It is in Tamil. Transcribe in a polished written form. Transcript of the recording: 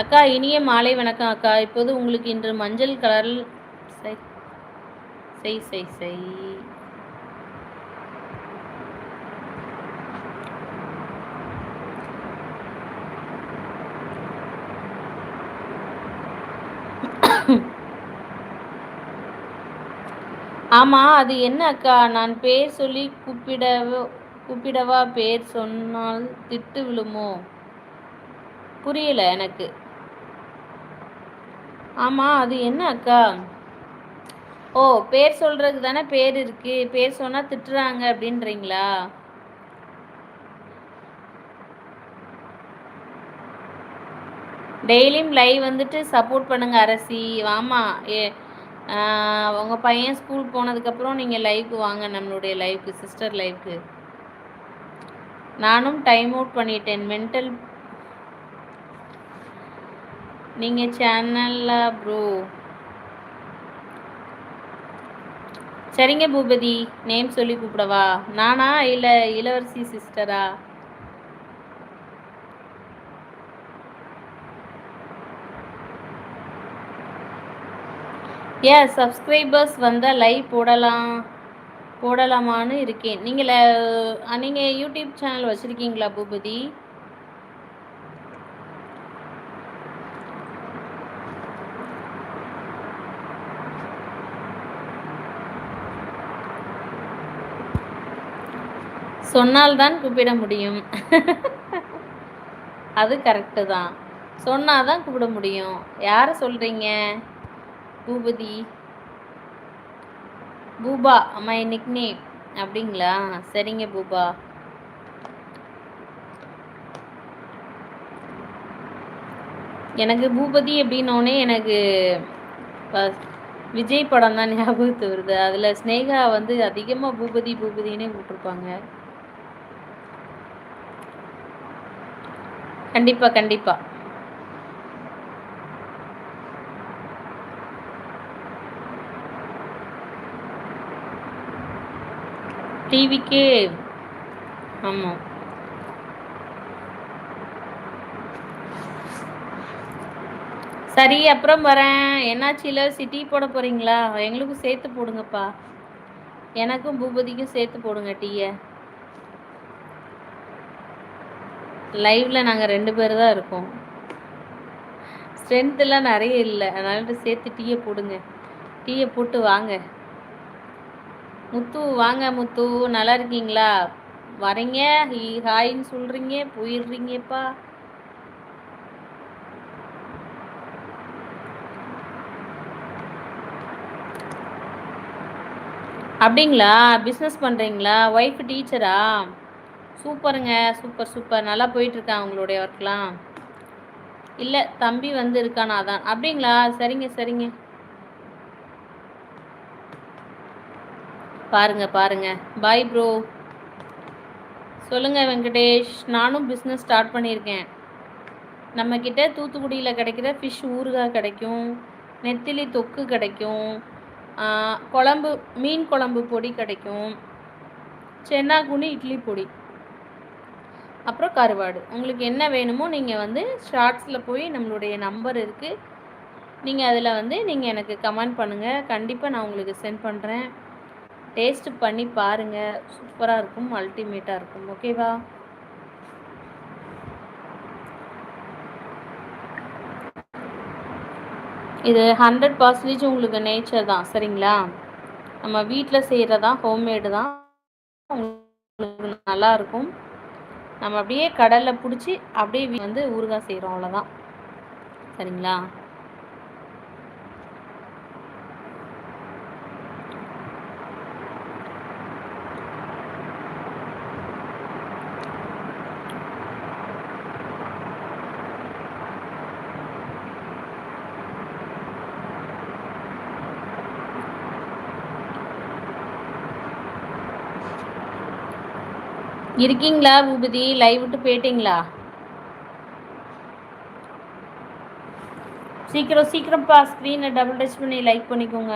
அக்கா இனிய மாலை வணக்கம் அக்கா. இப்போது உங்களுக்கு இன்று மஞ்சள் கலரில் செய் செய் செய் செய் ஆமா, அது என்ன அக்கா? நான் பேர் சொல்லி கூப்பிடவா? பேர் சொன்னால் திட்டு விழுமோ? புரியல எனக்கு. ஆமா, அது என்ன அக்கா? ஓ, பேர் சொல்றதுக்கு தானே பேர் இருக்கு. பேர் சொன்னா திட்டுறாங்க அப்படின்றீங்களா? டெய்லியும் லைவ் வந்துட்டு சப்போர்ட் பண்ணுங்க அரசி. ஆமா, உங்க பையன் ஸ்கூல் போனதுக்கப்புறம் நீங்கள் லைவ்க்கு வாங்க, நம்மளுடைய லைவ்க்கு, சிஸ்டர் லைவ்க்கு. நானும் டைம் அவுட் பண்ணிட்டேன். மென்டல் நீங்கள் சேனல்ல ப்ரோ. சரிங்க பூபதி, நேம் சொல்லி கூப்பிடவா? நானா இல்லை இளவரசி சிஸ்டரா? சப்ஸ்கிரைபர்ஸ் வந்தால் லைவ் போடலாமான்னு இருக்கேன். நீங்கள் யூடியூப் சேனல் வச்சுருக்கீங்களா பூபதி? சொன்னால்தான் கூப்பிட முடியும். அது கரெக்டு தான். சொன்னாதான் கூப்பிட முடியும். யாரை சொல்கிறீங்க? பூபதி பூபா மை நிக்நேம் அப்படிங்களா? சரிங்க பூபா. எனக்கு பூபதி அப்படின்னோடனே எனக்கு விஜய் படம் தான் ஞாபகத்து வருது. அதில் ஸ்னேகா வந்து அதிகமாக பூபதி பூபதினே கூப்பிட்டுருப்பாங்க. கண்டிப்பாக கண்டிப்பாக. டிவிக்கே. ஆமாம். சரி, அப்புறம் வரேன். என்னாச்சு இளவரசி, டீ போட போகிறீங்களா? எங்களுக்கும் சேர்த்து போடுங்கப்பா. எனக்கும் பூபதிக்கும் சேர்த்து போடுங்க டீயை. லைவில் நாங்கள் 2 பேர் தான் இருக்கோம். ஸ்ட்ரென்த்தெல்லாம் நிறைய இல்லை, அதனால சேர்த்து டீயை போடுங்க. டீயை போட்டு வாங்க. முத்து வாங்க. முத்து நல்லா இருக்கீங்களா? வரீங்க, ஹாய்ன்னு சொல்கிறீங்க, போயிடுறீங்கப்பா. அப்படிங்களா? பிஸ்னஸ் பண்ணுறீங்களா? ஒய்ஃப் டீச்சரா? சூப்பருங்க, சூப்பர் சூப்பர். நல்லா போயிட்டுருக்கா உங்களுடைய ஒர்க்லாம்? இல்லை, தம்பி வந்து இருக்கானா தான். அப்படிங்களா? சரிங்க சரிங்க. பாருங்க பாருங்க. Bye bro. சொல்லுங்கள் வெங்கடேஷ். நானும் பிஸ்னஸ் ஸ்டார்ட் பண்ணியிருக்கேன். நம்மக்கிட்ட தூத்துக்குடியில் கிடைக்கிற ஃபிஷ் ஊறுகாய் கிடைக்கும், நெத்திலி தொக்கு கிடைக்கும், மீன் குழம்பு பொடி கிடைக்கும், சென்னாகுனி இட்லி பொடி, அப்புறம் கருவாடு. உங்களுக்கு என்ன வேணுமோ நீங்கள் வந்து ஷார்ட்ஸில் போய் நம்மளுடைய நம்பர் இருக்குது, நீங்கள் அதில் வந்து நீங்கள் எனக்கு கமெண்ட் பண்ணுங்கள். கண்டிப்பாக நான் உங்களுக்கு சென்ட் பண்ணுறேன். டேஸ்ட்டு பண்ணி பாருங்கள், சூப்பராக இருக்கும், அல்டிமேட்டாக இருக்கும். ஓகேவா? இது 100% உங்களுக்கு நேச்சர் தான், சரிங்களா? நம்ம வீட்டில் செய்கிறதான், ஹோம்மேடு தான், உங்களுக்கு நல்லாயிருக்கும். நம்ம அப்படியே கடலில் பிடிச்சி அப்படியே வந்து ஊறுகாய் செய்கிறோம், அவ்வளோதான். சரிங்களா? இருக்கீங்களா பூபதி? லைவ் விட்டு போயிட்டீங்களா? சீக்கிரம் சீக்கிரம்ப்பா, ஸ்க்ரீனை டபுள் டச் பண்ணி லைக் பண்ணிக்கோங்க.